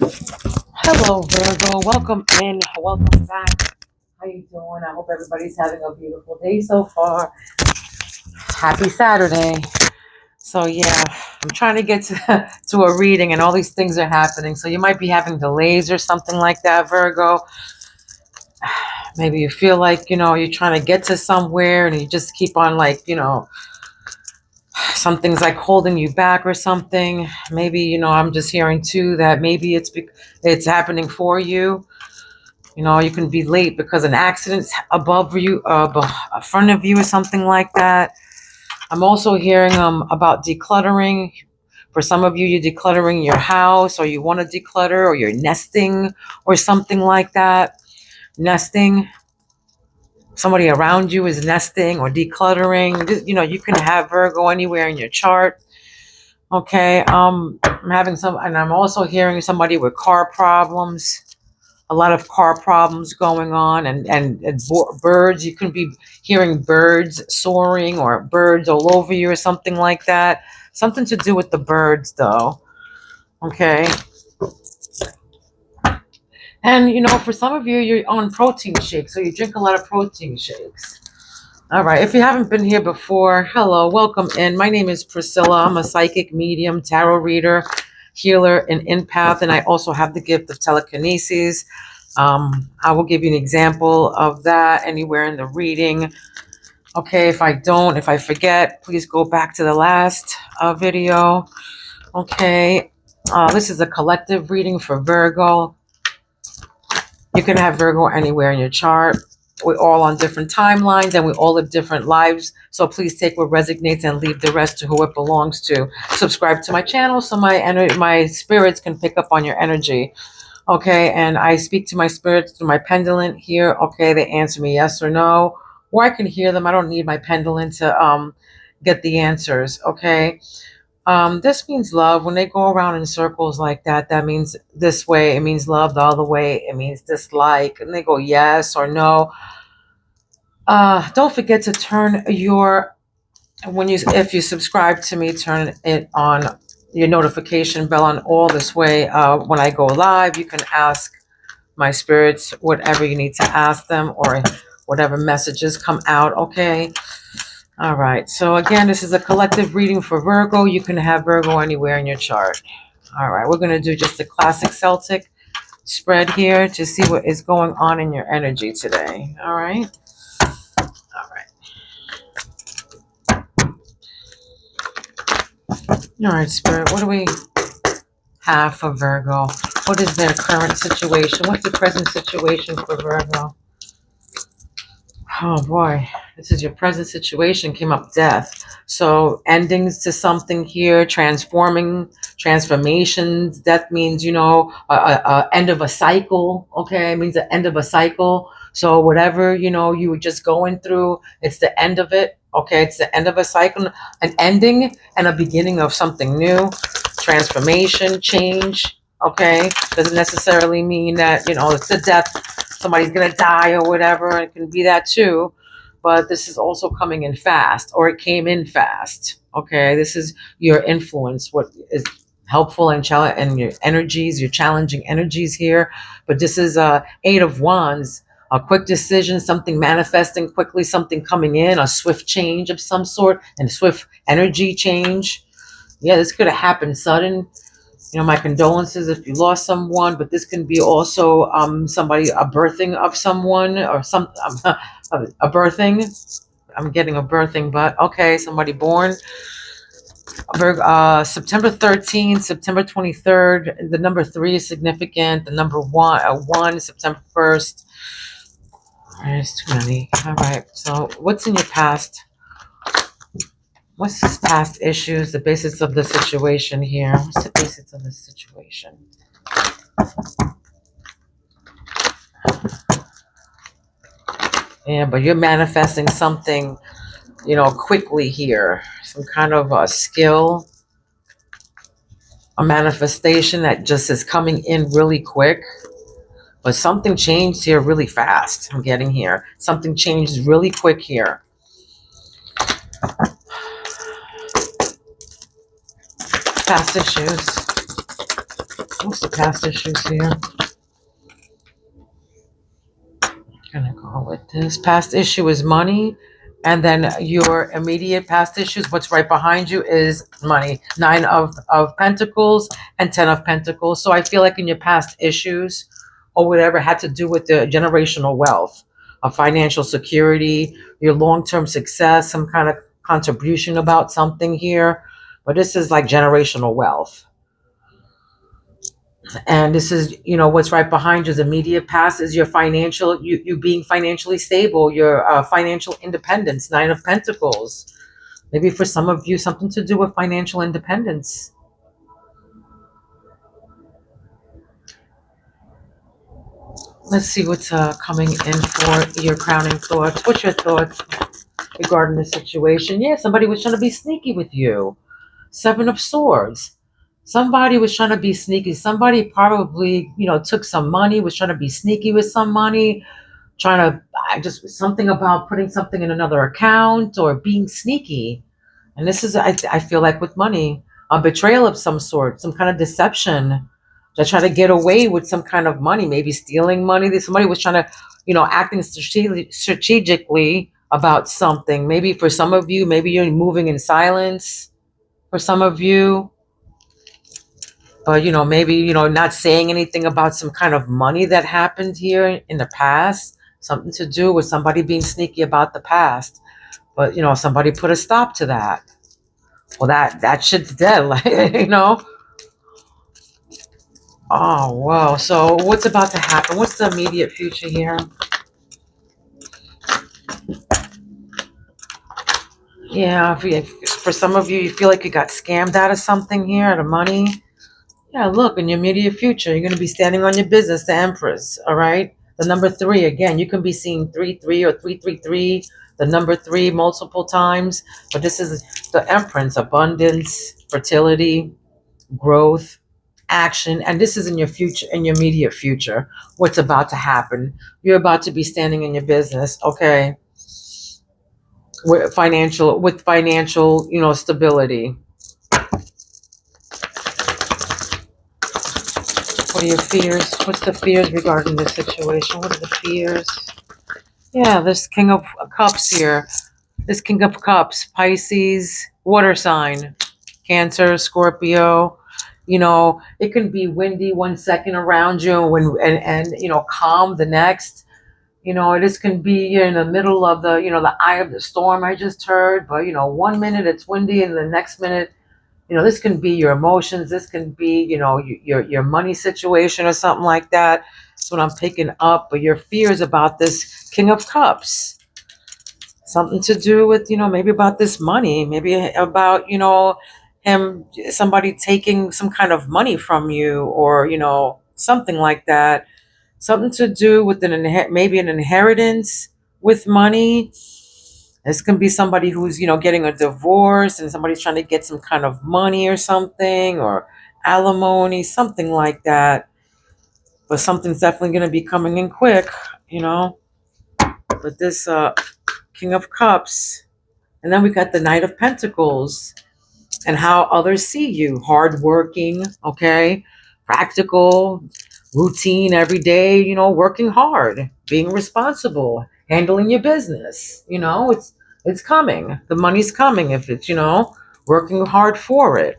Hello, Virgo. Welcome in. Welcome back. How you doing? I hope everybody's having a beautiful day so far. Happy Saturday. So yeah, I'm trying to get to a reading, and all these things are happening. So you might be having delays or something like that, Virgo. Maybe you feel like you're trying to get to somewhere, and you just keep on something's like holding you back or something. Maybe I'm just hearing too that maybe it's happening for you. You can be late because an accident's above you, in front of you, or something like that. I'm also hearing about decluttering. For some of you, you're decluttering your house, or you want to declutter, or you're nesting, or something like that. Nesting. Somebody around you is nesting or decluttering. You can have Virgo anywhere in your chart. Okay. I'm having and I'm also hearing somebody with car problems. A lot of car problems going on, and birds. You can be hearing birds soaring or birds all over you or something like that. Something to do with the birds, though. Okay. And for some of you, you're on protein shakes, so you drink a lot of protein shakes. All right. If you haven't been here before, hello, welcome in. My name is Priscilla. I'm a psychic medium, tarot reader, healer, and empath, and I also have the gift of telekinesis. I will give you an example of that anywhere in the reading. Okay, if I forget, please go back to the last video. Okay, this is a collective reading for Virgo. You can have Virgo anywhere in your chart. We're all on different timelines, and we all live different lives. So please take what resonates and leave the rest to who it belongs to. Subscribe to my channel so my spirits can pick up on your energy. Okay, and I speak to my spirits through my pendulum here. Okay, they answer me yes or no, or I can hear them. I don't need my pendulum to get the answers. Okay, this means love. When they go around in circles like that, that means this way. It means love. The other way, it means dislike. And they go yes or no. Don't forget to turn your if you subscribe to me, turn it on your notification bell on all. This way, when I go live, you can ask my spirits whatever you need to ask them, or whatever messages come out. Okay. All right. So again, this is a collective reading for Virgo. You can have Virgo anywhere in your chart. All right. We're going to do just a classic Celtic spread here to see what is going on in your energy today. All right. All right. All right, Spirit. What do we have for Virgo? What is their current situation? What's the present situation for Virgo? Oh boy, this is your present situation. Came up death. So endings to something here, transformations. Death means, end of a cycle. Okay, it means the end of a cycle. So whatever, you were just going through, it's the end of it. Okay, it's the end of a cycle, an ending and a beginning of something new. Transformation, change. Okay, doesn't necessarily mean that, it's the death, somebody's gonna die or whatever. It can be that too, but this is also coming in fast, or it came in fast. Okay, this is your influence, what is helpful and your energies, your challenging energies here. But this is Eight of Wands, a quick decision, something manifesting quickly, something coming in, a swift change of some sort, and swift energy change. Yeah, this could have happened sudden. My condolences if you lost someone, but this can be also somebody, a birthing of someone, or a birthing. I'm getting a birthing, but okay, somebody born. September 13th, September 23rd. The number 3 is significant. The number 1, September 1st. It's too many. All right. So, what's in your past? What's this past issues? The basis of the situation here. What's the basis of the situation? Yeah, but you're manifesting something, quickly here. Some kind of a skill, a manifestation that just is coming in really quick. But something changed here really fast. I'm getting here. Something changed really quick here. Past issues. What's the past issues here? Gonna go with this. Past issue is money, and then your immediate past issues, what's right behind you is money. Nine of Pentacles and 10 of Pentacles. So I feel like in your past issues or whatever had to do with the generational wealth, of financial security, your long-term success, some kind of contribution about something here. But this is like generational wealth. And this is, what's right behind you. The immediate past is your financial, you being financially stable, your financial independence. Nine of Pentacles. Maybe for some of you, something to do with financial independence. Let's see what's coming in for your crowning thoughts. What's your thoughts regarding the situation? Yeah, somebody was trying to be sneaky with you. Seven of Swords. Somebody was trying to be sneaky. Somebody probably, took some money, was trying to be sneaky with some money, trying to, I just, something about putting something in another account or being sneaky. And this is, I feel like with money, a betrayal of some sort, some kind of deception. They're trying to get away with some kind of money, maybe stealing money. Somebody was trying to, acting strategically about something. Maybe for some of you, maybe you're moving in silence for some of you. But, maybe, not saying anything about some kind of money that happened here in the past. Something to do with somebody being sneaky about the past. But, somebody put a stop to that. Well, that shit's dead, like. Oh, wow. So what's about to happen? What's the immediate future here? Yeah, if for some of you, you feel like you got scammed out of something here, out of money. Yeah, look, in your immediate future, you're going to be standing on your business, the Empress, all right? The number three, again, you can be seeing 3-3 or 3-3-3, the number three multiple times. But this is the Empress, abundance, fertility, growth, action. And this is in your future, in your immediate future, what's about to happen. You're about to be standing in your business, okay? With financial, stability. What are your fears? What's the fears regarding this situation? What are the fears? Yeah, this King of Cups here. This King of Cups, Pisces, water sign, Cancer, Scorpio. It can be windy 1 second around you and calm the next. This can be in the middle of the eye of the storm I just heard. But 1 minute it's windy and the next minute, this can be your emotions. This can be, your money situation or something like that. That's what I'm picking up. But your fears about this King of Cups, something to do with, maybe about this money, maybe about, somebody taking some kind of money from you or, something like that. Something to do with maybe an inheritance with money. This can be somebody who's, getting a divorce and somebody's trying to get some kind of money or something, or alimony, something like that. But something's definitely going to be coming in quick, you know. But this King of Cups, and then we got the Knight of Pentacles, and how others see you. Hardworking, okay, practical, routine every day, working hard, being responsible, handling your business. It's coming. The money's coming if it's, working hard for it.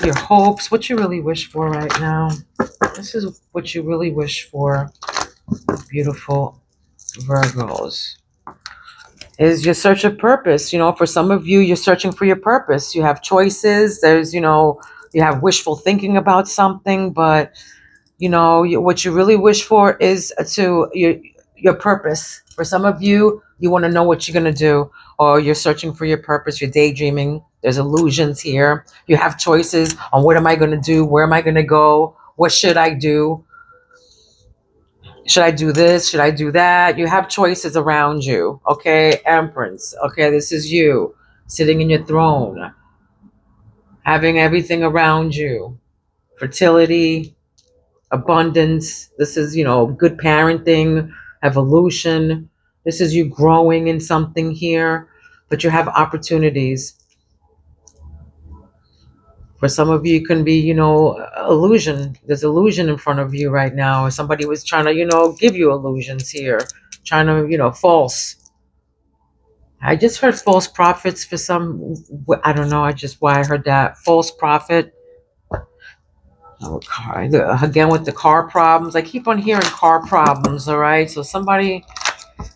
Your hopes, what you really wish for right now. This is what you really wish for, beautiful Virgos. Is your search of purpose. For some of you, you're searching for your purpose. You have choices. There's, you have wishful thinking about something, but what you really wish for is your purpose. For some of you, you want to know what you're going to do, or you're searching for your purpose. You're daydreaming. There's illusions here. You have choices on what am I going to do? Where am I going to go? What should I do? Should I do this? Should I do that? You have choices around you. Okay, Empress. Okay, this is you sitting in your throne, having everything around you. Fertility, abundance. This is, good parenting, evolution. This is you growing in something here, but you have opportunities. For some of you, it can be, illusion. There's illusion in front of you right now. Somebody was trying to, give you illusions here, trying to, false. I just heard false prophets for some, I don't know, I just, why I heard that. False prophet. Oh, again, with the car problems. I keep on hearing car problems, all right? So somebody,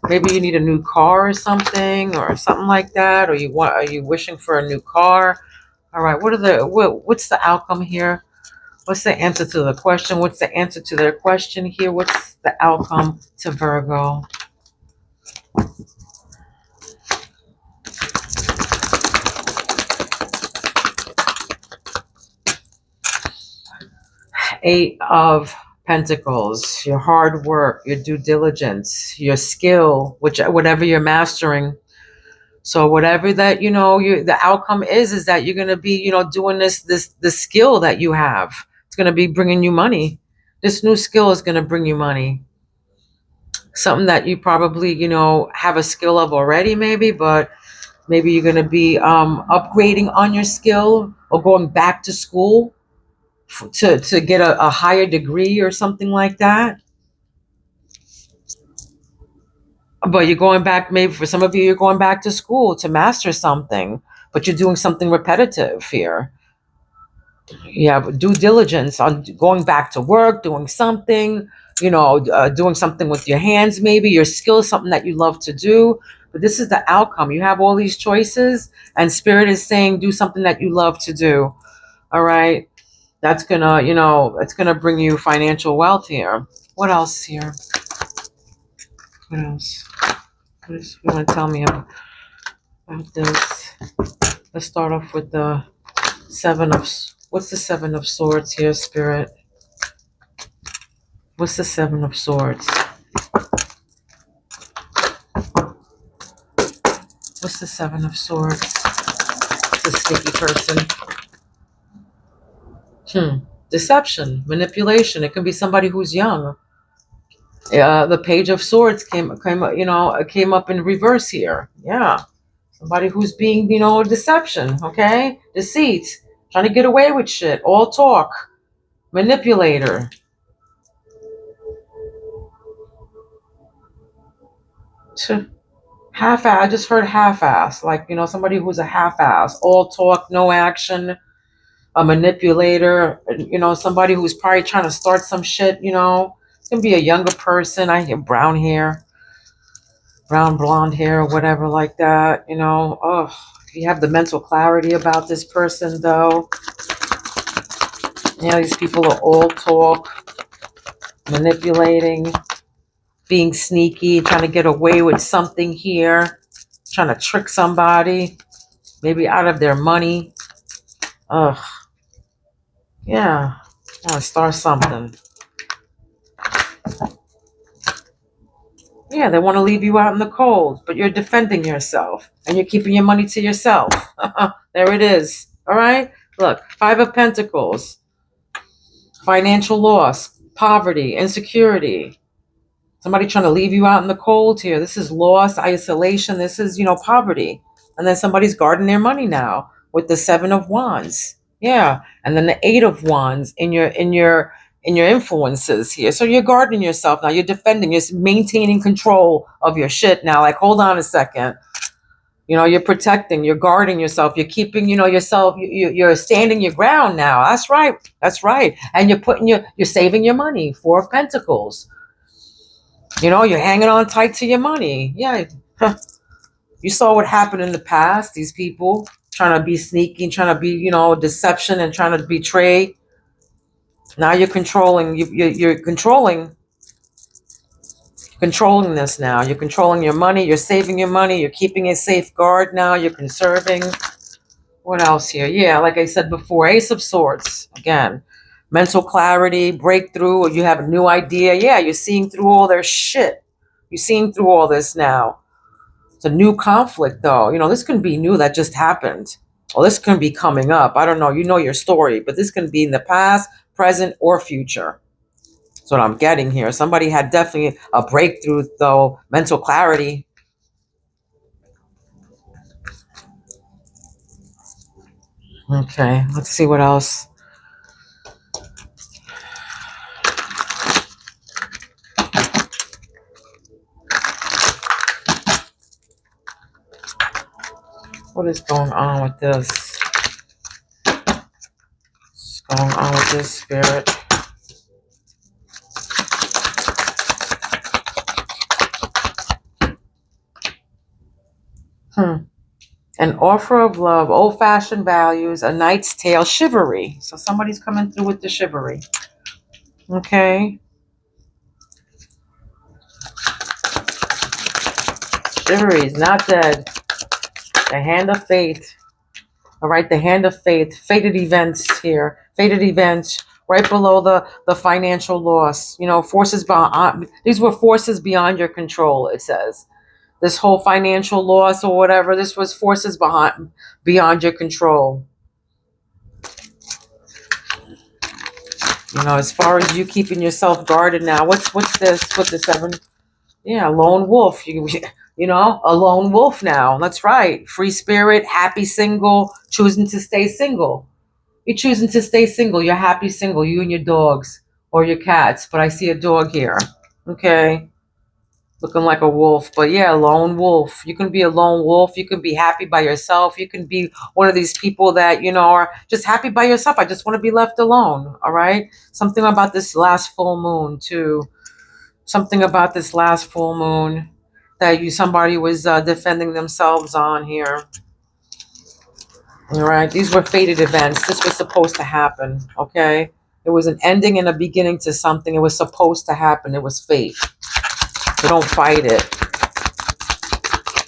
maybe you need a new car or something like that, or are you wishing for a new car? All right, what's the outcome here? What's the answer to the question? What's the answer to their question here? What's the outcome to Virgo? Eight of Pentacles, your hard work, your due diligence, your skill, whatever you're mastering. So whatever that, the outcome is that you're going to be, doing the skill that you have. It's going to be bringing you money. This new skill is going to bring you money. Something that you probably, have a skill of already maybe, but maybe you're going to be upgrading on your skill or going back to school to get a higher degree or something like that. But you're going back, maybe for some of you, you're going back to school to master something, but you're doing something repetitive here. You have due diligence on going back to work, doing something, doing something with your hands, maybe your skill, something that you love to do. But this is the outcome. You have all these choices, and Spirit is saying, do something that you love to do. All right. That's gonna, it's gonna bring you financial wealth here. What else here? What else? What is you want to tell me about this? Let's start off with the what's the Seven of Swords here, Spirit? What's the Seven of Swords? What's the Seven of Swords? It's a sticky person. Deception, manipulation. It can be somebody who's young. The Page of Swords came up in reverse here. Yeah. Somebody who's being, deception, okay? Deceit, trying to get away with shit, all talk, manipulator. Half-ass, I just heard half-ass, like, somebody who's a half-ass, all talk, no action, a manipulator, somebody who's probably trying to start some shit, It can be a younger person. I hear brown hair, brown blonde hair, or whatever like that, Oh, you have the mental clarity about this person, though. Yeah, these people are all talk, manipulating, being sneaky, trying to get away with something here, trying to trick somebody, maybe out of their money. Ugh. Yeah. I want to start something. Yeah, they want to leave you out in the cold, but you're defending yourself and you're keeping your money to yourself. There it is. All right? Look, Five of Pentacles, financial loss, poverty, insecurity. Somebody trying to leave you out in the cold here. This is loss, isolation. This is, poverty. And then somebody's guarding their money now with the Seven of Wands. Yeah. And then the Eight of Wands in your influences here. So you're guarding yourself now. You're defending. You're maintaining control of your shit now. Like, hold on a second. You're protecting. You're guarding yourself. You're keeping, yourself. You're standing your ground now. That's right. That's right. And you're saving your money. Four of Pentacles. You're hanging on tight to your money. Yeah. You saw what happened in the past. These people trying to be sneaky, trying to be, deception and trying to betray. Now you're controlling. You're controlling this now. You're controlling your money. You're saving your money. You're keeping a safeguard now. You're conserving. What else here? Yeah, like I said before, Ace of Swords. Again, mental clarity, breakthrough, or you have a new idea. Yeah, you're seeing through all their shit. You're seeing through all this now. It's a new conflict, though. This can be new that just happened. Or this can be coming up. I don't know. You know your story. But this can be in the past, present, or future. That's what I'm getting here. Somebody had definitely a breakthrough, though. Mental clarity. Okay, let's see what else. What is going on with this? What's going on with this, Spirit? An offer of love, old-fashioned values, a knight's tale, chivalry. So somebody's coming through with the chivalry. Okay. Chivalry is not dead. The hand of fate. All right, the hand of fate. Fated events here. Fated events right below the financial loss. You know, forces beyond. These were forces beyond your control, it says. This whole financial loss or whatever, this was forces beyond your control. You know, as far as you keeping yourself guarded now, what's this? What's the seven? Yeah, lone wolf. You know, a lone wolf now. That's right. Free spirit, happy single, choosing to stay single. You're choosing to stay single. You're happy single, you and your dogs or your cats. But I see a dog here. Okay. Looking like a wolf. But yeah, lone wolf. You can be a lone wolf. You can be happy by yourself. You can be one of these people that, you know, are just happy by yourself. I just want to be left alone. All right. Something about this last full moon, too. Something about this last full moon that somebody was defending themselves on here. All right. These were fated events. This was supposed to happen. Okay. It was an ending and a beginning to something. It was supposed to happen. It was fate. So don't fight it.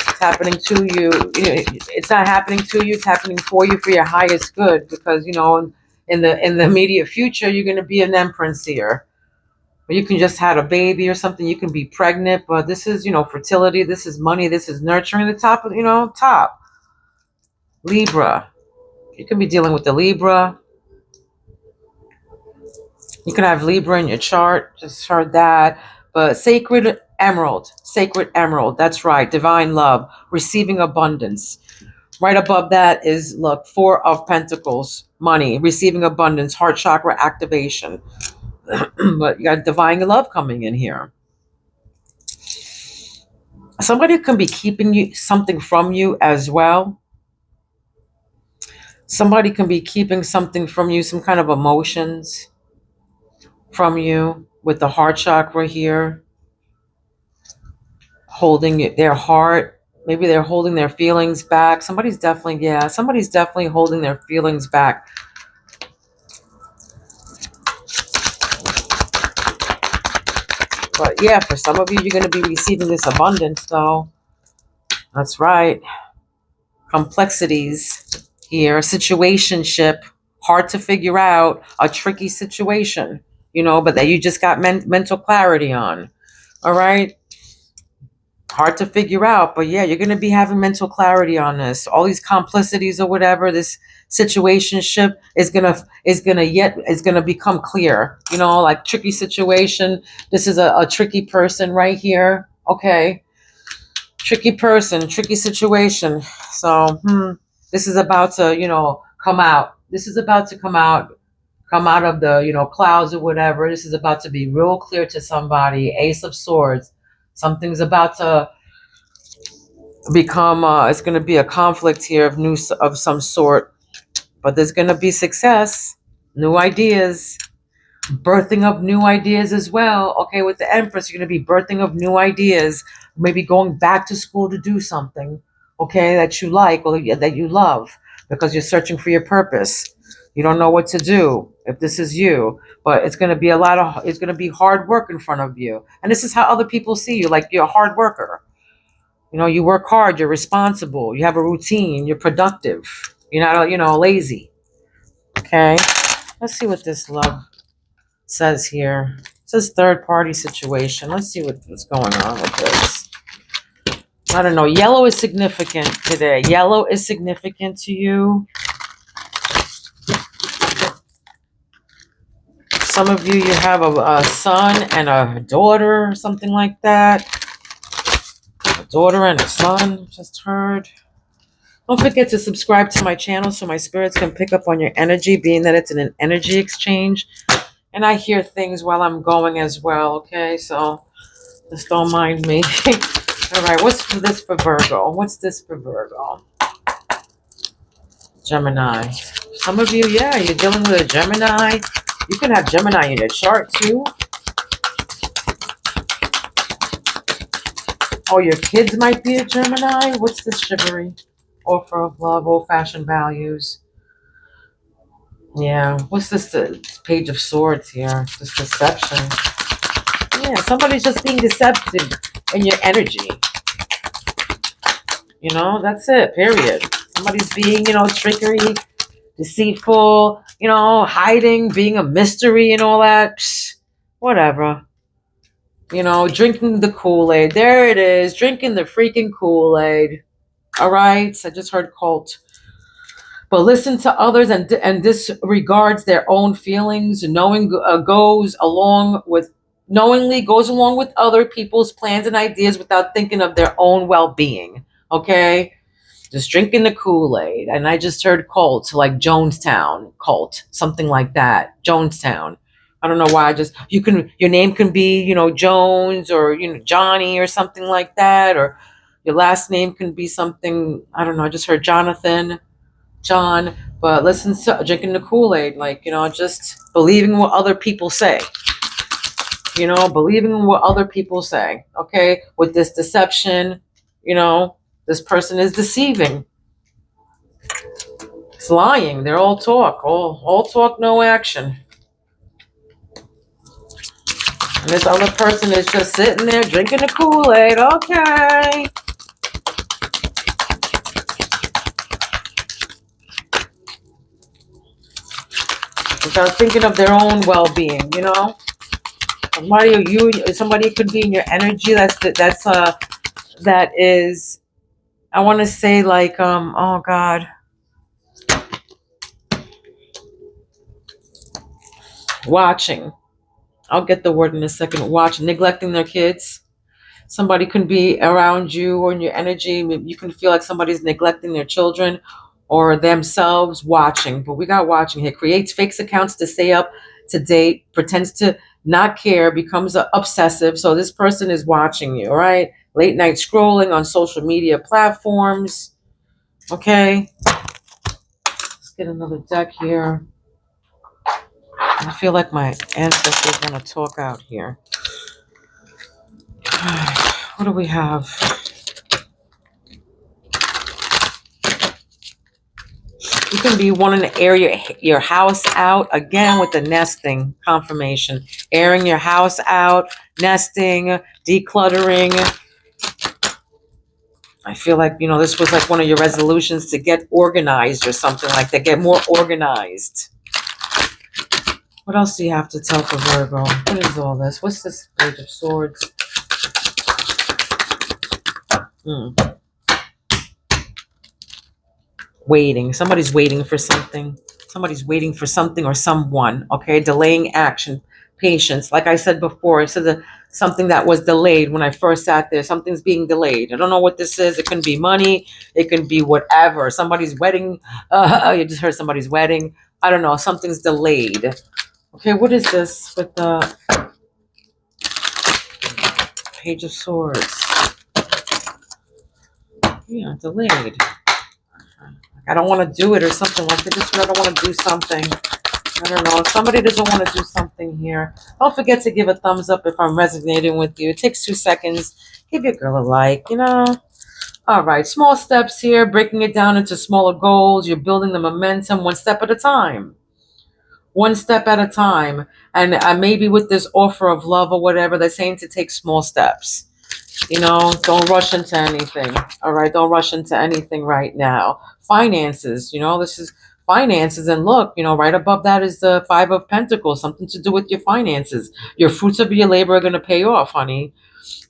It's happening to you. It's not happening to you. It's happening for you, for your highest good. Because, you know, in the immediate future, you're going to be an empress here. Or you can just have a baby or something. You can be pregnant. But this is, you know, fertility. This is money. This is nurturing. The top of, you know, top. Libra. You can be dealing with the Libra. You can have Libra in your chart. Just heard that. But sacred emerald. That's right. Divine love. Receiving abundance. Right above that is, look, Four of Pentacles. Money. Receiving abundance. Heart chakra activation. But you got divine love coming in here. Somebody can be keeping you something from you as well. Somebody can be keeping something from you, some kind of emotions from you with the heart chakra here. Holding their heart. Maybe they're holding their feelings back. Somebody's definitely holding their feelings back. But yeah, for some of you, you're going to be receiving this abundance, though. That's right. Complexities here. Situationship. Hard to figure out. A tricky situation, you know, but that you just got mental clarity on. All right. Hard to figure out, but yeah, you're going to be having mental clarity on this. All these complicities or whatever, this situationship is going to become clear. You know, like tricky situation. This is a tricky person right here. Okay. Tricky person, tricky situation. So, this is about to, you know, come out. This is about to come out of the, you know, clouds or whatever. This is about to be real clear to somebody. Ace of Swords. Something's about to become it's going to be a conflict here of some sort, but there's going to be success, new ideas, birthing of new ideas as well. Okay, with the Empress, you're going to be birthing of new ideas, maybe going back to school to do something, okay, that you like or that you love, because you're searching for your purpose. You don't know what to do if this is you, but it's going to be it's going to be hard work in front of you, and this is how other people see you, like you're a hard worker. You know, you work hard, you're responsible, you have a routine, you're productive. You're not, you know, lazy. Okay. Let's see what this love says here. It says third party situation. Let's see what's going on with this. I don't know. Yellow is significant today. Yellow is significant to you. Some of you have a son and a daughter or something like that. A daughter and a son, just heard. Don't forget to subscribe to my channel so my spirits can pick up on your energy, being that it's an energy exchange. And I hear things while I'm going as well, okay? So just don't mind me. All right, what's this for Virgo? What's this for Virgo? Gemini. Some of you, yeah, you're dealing with a Gemini. You can have Gemini in your chart too. Oh, your kids might be a Gemini. What's this chivalry? Offer of love, old-fashioned values. Yeah, what's this Page of Swords here? This deception. Yeah, somebody's just being deceptive in your energy. You know, that's it, period. Somebody's being, trickery, deceitful, hiding, being a mystery and all that. Psh, whatever. Drinking the Kool-Aid. There it is, drinking the freaking Kool-Aid. All right, I just heard cult. But listen to others and disregards their own feelings. Knowingly goes along with other people's plans and ideas without thinking of their own well-being. Okay, just drinking the Kool-Aid. And I just heard cult, like Jonestown cult, something like that. Jonestown. I don't know why. Your name can be, Jones or, Johnny or something like that. Or your last name can be something, I don't know. I just heard Jonathan, John. But listen to drinking the Kool-Aid, just believing what other people say. Believing in what other people say. Okay. With this deception, this person is deceiving. It's lying. They're all talk. All talk, no action. And this other person is just sitting there drinking the Kool-Aid. Okay. Without thinking of their own well-being, Somebody could be in your energy. That is, I want to say like, oh God. Watching. I'll get the word in a second. Watching, neglecting their kids. Somebody can be around you or in your energy. You can feel like somebody's neglecting their children or themselves. Watching. But we got watching here. Creates fake accounts to stay up to date. Pretends to not care. Becomes obsessive. So this person is watching you, all right? Late night scrolling on social media platforms. Okay. Let's get another deck here. I feel like my ancestors want to talk out here. What do we have? You can be wanting to air your house out again with the nesting confirmation. Airing your house out, nesting, decluttering. I feel like, this was like one of your resolutions to get organized or something like that. Get more organized. What else do you have to tell for Virgo? What is all this? What's this Page of Swords? Waiting. Somebody's waiting for something. Somebody's waiting for something or someone. Okay, delaying action. Patience. Like I said before, it said something that was delayed when I first sat there. Something's being delayed. I don't know what this is. It can be money. It can be whatever. Somebody's wedding. You just heard somebody's wedding. I don't know. Something's delayed. Okay, what is this with the Page of Swords? Yeah, delayed. I don't want to do it or something like that. Just I don't want to do something. I don't know. If somebody doesn't want to do something here, don't forget to give a thumbs up if I'm resonating with you. It takes 2 seconds. Give your girl a like, All right, small steps here, breaking it down into smaller goals. You're building the momentum one step at a time. One step at a time. And maybe with this offer of love or whatever, they're saying to take small steps. Don't rush into anything. All right, don't rush into anything right now. Finances, this is finances. And look, right above that is the Five of Pentacles, something to do with your finances. Your fruits of your labor are going to pay off, honey.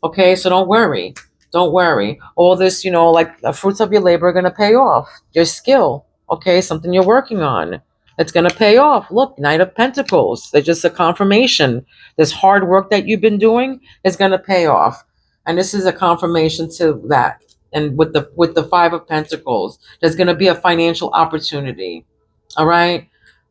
Okay, so don't worry. Don't worry. All this, like the fruits of your labor are going to pay off. Your skill, okay, something you're working on. It's going to pay off. Look, Knight of Pentacles. They're just a confirmation. This hard work that you've been doing is going to pay off. And this is a confirmation to that. And with the Five of Pentacles, there's going to be a financial opportunity. All right.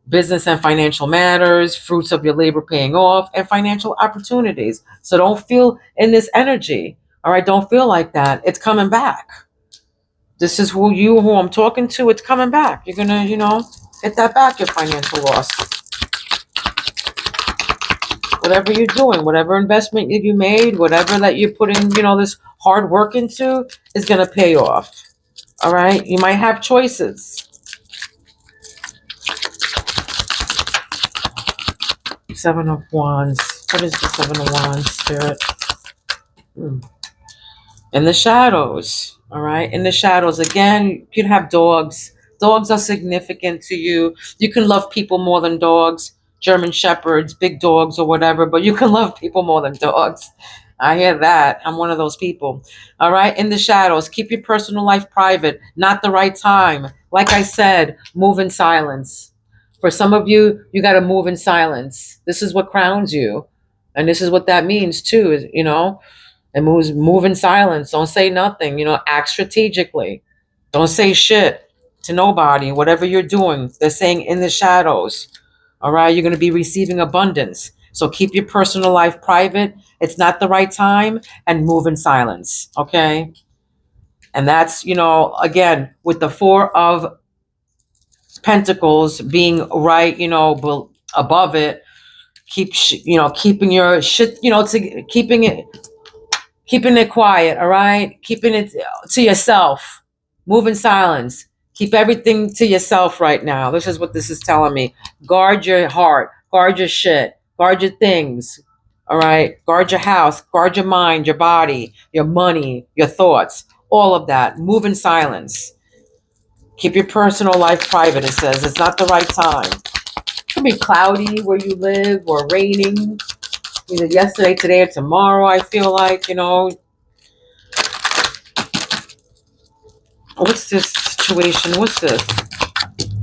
Business and financial matters, fruits of your labor paying off, and financial opportunities. So don't feel in this energy. All right. Don't feel like that. It's coming back. This is who I'm talking to. It's coming back. You're going to, get that back, your financial loss. Whatever you're doing, whatever investment you made, whatever that you're putting, this hard work into is going to pay off. All right. You might have choices. Seven of Wands. What is the Seven of Wands, Spirit? In the shadows. All right. In the shadows. Again, you could have dogs. Dogs are significant to you. You can love people more than dogs. German shepherds, big dogs or whatever, but you can love people more than dogs. I hear that. I'm one of those people. All right. In the shadows. Keep your personal life private. Not the right time. Like I said, move in silence. For some of you, you got to move in silence. This is what crowns you. And this is what that means too, and move in silence. Don't say nothing. Act strategically. Don't say shit to nobody. Whatever you're doing, they're saying in the shadows. All right. You're going to be receiving abundance. So keep your personal life private. It's not the right time, and move in silence. Okay. And that's, again, with the Four of Pentacles being right, above it, keeping your shit, keeping it quiet, all right? Keeping it to yourself. Move in silence. Keep everything to yourself right now. This is what this is telling me. Guard your heart. Guard your shit. Guard your things. All right? Guard your house. Guard your mind, your body, your money, your thoughts. All of that. Move in silence. Keep your personal life private, it says. It's not the right time. It could be cloudy where you live or raining. Either yesterday, today, or tomorrow, I feel like, What's this situation? What's this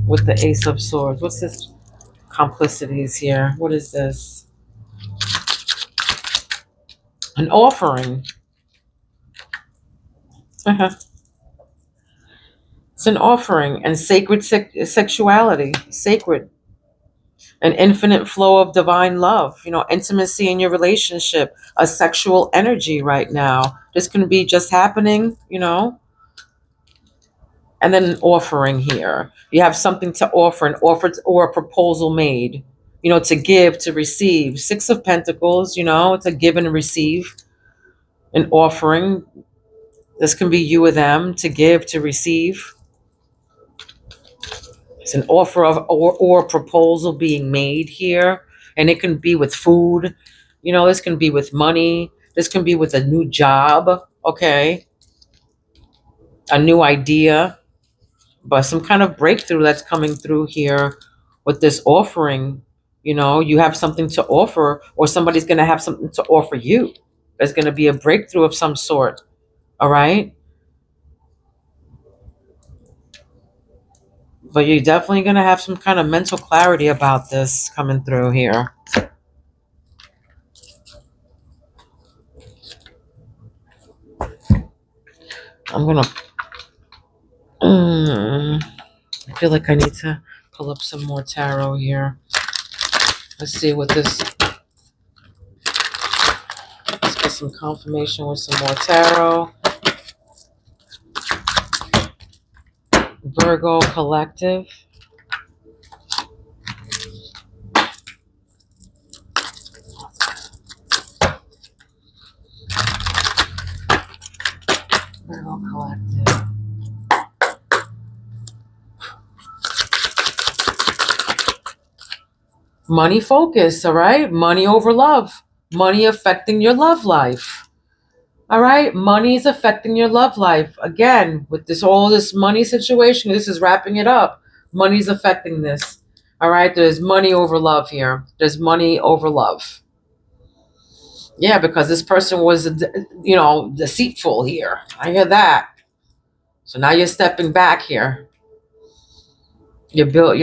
with the Ace of Swords? What's this complicities here? What is this? An offering. It's an offering and sacred sexuality. Sacred. An infinite flow of divine love. Intimacy in your relationship. A sexual energy right now. This can be just happening. And then an offering here. You have something to offer, an offer or a proposal made, to give, to receive. Six of Pentacles, it's a give and receive, an offering. This can be you or them, to give, to receive. It's an offer of or a proposal being made here. And it can be with food, this can be with money. This can be with a new job, okay? A new idea. But some kind of breakthrough that's coming through here with this offering. You have something to offer, or somebody's going to have something to offer you. There's going to be a breakthrough of some sort. All right. But you're definitely going to have some kind of mental clarity about this coming through here. I'm going to, I feel like I need to pull up some more tarot here. Let's see what this, let's get some confirmation with some more tarot. Virgo Collective. Virgo Collective. Money focus, all right? Money over love. Money affecting your love life. All right? Money is affecting your love life. Again, with all this money situation, this is wrapping it up. Money's affecting this. All right? There's money over love here. There's money over love. Yeah, because this person was, deceitful here. I hear that. So now you're stepping back here. You built,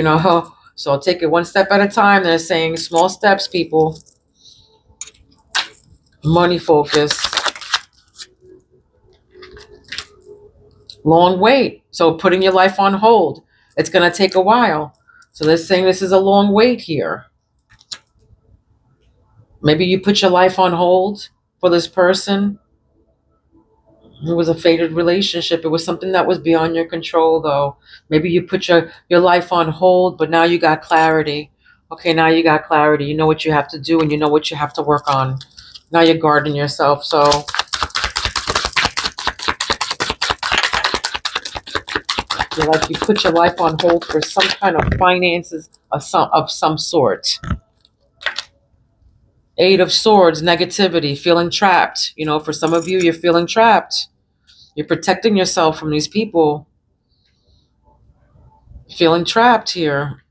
so I'll take it one step at a time. They're saying small steps, people. Money focus. Long wait. So putting your life on hold. It's going to take a while. So they're saying this is a long wait here. Maybe you put your life on hold for this person. It was a fated relationship. It was something that was beyond your control, though. Maybe you put your life on hold, but now you got clarity. Okay, now you got clarity. You know what you have to do and you know what you have to work on. Now you're guarding yourself. So you're like you put your life on hold for some kind of finances of some sort. Eight of Swords, negativity, feeling trapped. You know, for some of you, you're feeling trapped. You're protecting yourself from these people. Feeling trapped here.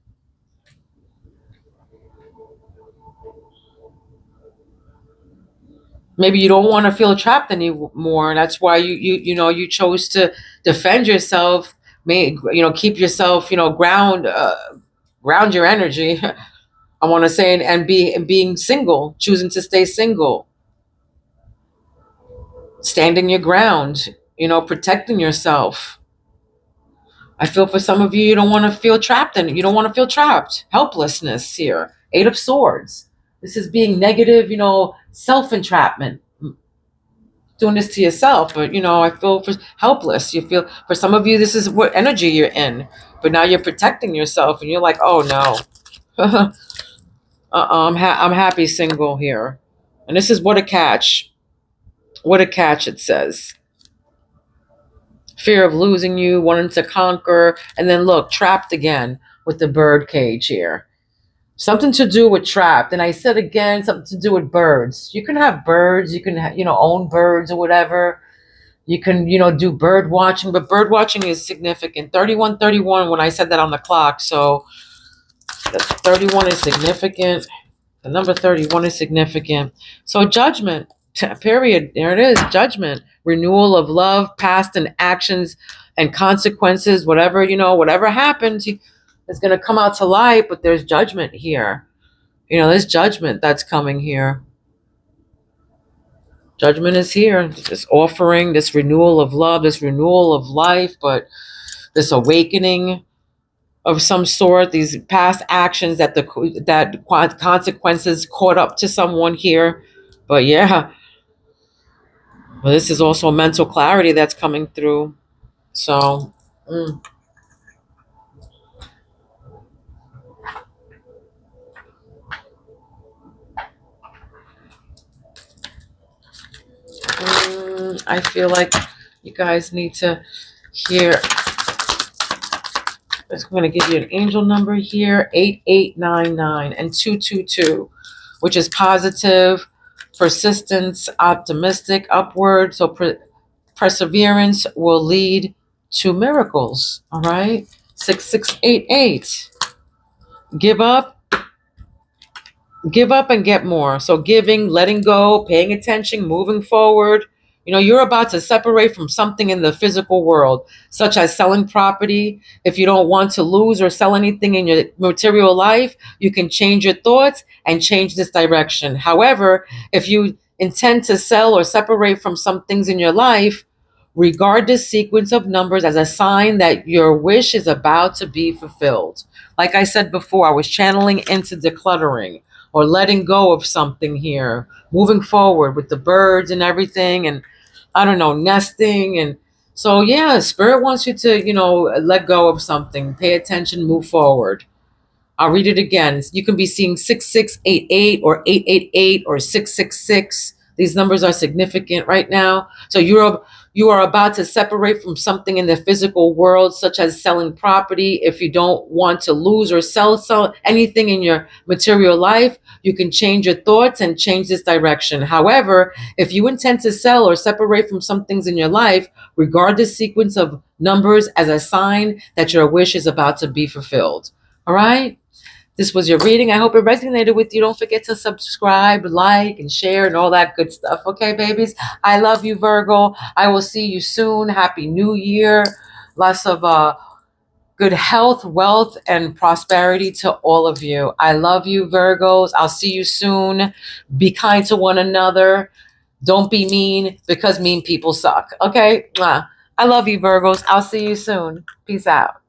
Maybe you don't want to feel trapped anymore, and that's why you chose to defend yourself. Keep yourself ground your energy. I want to say and being single, choosing to stay single, standing your ground. Protecting yourself. I feel for some of you, you don't want to feel trapped, and you don't want to feel trapped. Helplessness here. Eight of Swords. This is being negative, self entrapment. Doing this to yourself, but I feel for helpless. You feel for some of you, this is what energy you're in, but now you're protecting yourself, and you're like, oh no, I'm happy single here, and this is what a catch. What a catch! It says. Fear of losing you, wanting to conquer, and then look, trapped again with the bird cage here. Something to do with trapped. And I said again, something to do with birds. You can have birds, you can own birds or whatever. You can, do bird watching, but bird watching is significant. 3131 when I said that on the clock. So 31 is significant. The number 31 is significant. So judgment, period. There it is, judgment. Renewal of love, past and actions and consequences, whatever, whatever happens, it's going to come out to light, but there's judgment here. There's judgment that's coming here. Judgment is here. This offering, this renewal of love, this renewal of life, but this awakening of some sort, these past actions that consequences caught up to someone here. But yeah, well, this is also mental clarity that's coming through. So, I feel like you guys need to hear. I'm going to give you an angel number here, 8899 and 222, which is positive, persistence, optimistic, upward. So perseverance will lead to miracles. All right. 6688. Give up and get more. So giving, letting go, paying attention, moving forward. You're about to separate from something in the physical world, such as selling property. If you don't want to lose or sell anything in your material life, you can change your thoughts and change this direction. However, if you intend to sell or separate from some things in your life, regard this sequence of numbers as a sign that your wish is about to be fulfilled. Like I said before, I was channeling into decluttering or letting go of something here, moving forward with the birds and everything, and I don't know, nesting. And so, yeah, Spirit wants you to, let go of something, pay attention, move forward. I'll read it again. You can be seeing 6688 or 888 or 666. These numbers are significant right now. So you are about to separate from something in the physical world, such as selling property. If you don't want to lose or sell anything in your material life, you can change your thoughts and change this direction. However, if you intend to sell or separate from some things in your life, regard this sequence of numbers as a sign that your wish is about to be fulfilled. All right? This was your reading. I hope it resonated with you. Don't forget to subscribe, like, and share, and all that good stuff. Okay, babies? I love you, Virgo. I will see you soon. Happy New Year. Lots of good health, wealth, and prosperity to all of you. I love you, Virgos. I'll see you soon. Be kind to one another. Don't be mean, because mean people suck. Okay? I love you, Virgos. I'll see you soon. Peace out.